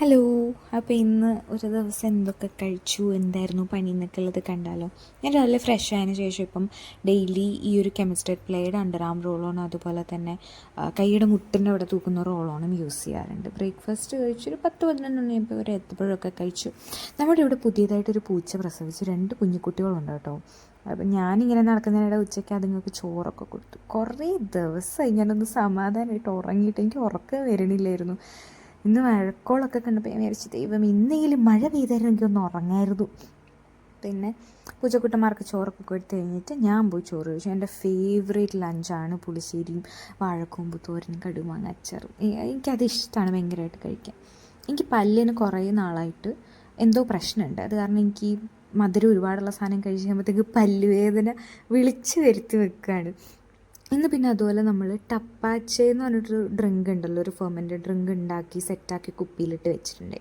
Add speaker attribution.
Speaker 1: Hello. അപ്പോൾ ഇന്ന് ഒരു ദിവസം എന്തൊക്കെ കഴിച്ചു, എന്തായിരുന്നു പണി എന്നൊക്കെ ഉള്ളത് കണ്ടാലോ. ഞാൻ രാവിലെ ഫ്രഷ് ആയതിനു ശേഷം ഇപ്പം ഡെയിലി ഈ ഒരു കെമിസ്ട്രി പ്ലേയുടെ അണ്ടർ ആം റോളോണും അതുപോലെ തന്നെ കൈയുടെ മുട്ടിൻ്റെ അവിടെ തൂക്കുന്ന റോളോണും യൂസ് ചെയ്യാറുണ്ട്. ബ്രേക്ക്ഫാസ്റ്റ് കഴിച്ചു ഒരു 10-11 മണിയാകുമ്പോൾ ഒരു എത്തപ്പോഴൊക്കെ കഴിച്ചു. നമ്മുടെ ഇവിടെ പുതിയതായിട്ടൊരു പൂച്ച പ്രസവിച്ച് 2 കുഞ്ഞുകുട്ടികളുണ്ട് കേട്ടോ. അപ്പം ഞാനിങ്ങനെ നടക്കുന്നതിനിടെ ഉച്ചയ്ക്ക് അതുങ്ങൾക്ക് ചോറൊക്കെ കൊടുത്തു. കുറേ ദിവസമായി ഞാനൊന്ന് സമാധാനമായിട്ട് ഉറങ്ങിയിട്ട് എനിക്ക് ഉറക്കം വരണില്ലായിരുന്നു. ഇന്ന് മഴക്കോളൊക്കെ കണ്ടപ്പോൾ ഞാൻ വിചാരിച്ചു ദൈവം ഇന്നെങ്കിലും മഴ പെയ്തായിരുന്നു എനിക്കൊന്ന് ഉറങ്ങായിരുന്നു. പിന്നെ പൂച്ചക്കുട്ടന്മാർക്ക് ചോറൊക്കെ കൊടുത്തു കഴിഞ്ഞിട്ട് ഞാൻ പോയി ചോറ് കഴിച്ചു. എൻ്റെ ഫേവറേറ്റ് ലഞ്ചാണ് പുളിശ്ശേരിയും വാഴക്കൂമ്പ് തോരനും കടുമാങ്ങ അച്ചാറും. എനിക്കത് ഇഷ്ടമാണ് ഭയങ്കരമായിട്ട് കഴിക്കാൻ. എനിക്ക് പല്ലിന് കുറേ നാളായിട്ട് എന്തോ പ്രശ്നമുണ്ട്. അത് കാരണം എനിക്ക് മധുരം ഒരുപാടുള്ള സാധനം കഴിച്ച് കഴിയുമ്പോഴത്തേക്ക് പല്ലുവേദന വിളിച്ച് വരുത്തി വെക്കുകയാണ്. ഇന്ന് പിന്നെ അതുപോലെ നമ്മൾ ടപ്പാച്ചെ എന്ന് പറഞ്ഞിട്ടൊരു ഡ്രിങ്ക് ഉണ്ടല്ലോ, ഒരു ഫെർമെൻറ്റഡ് ഡ്രിങ്ക് ഉണ്ടാക്കി സെറ്റാക്കി കുപ്പിയിലിട്ട് വെച്ചിട്ടുണ്ട്.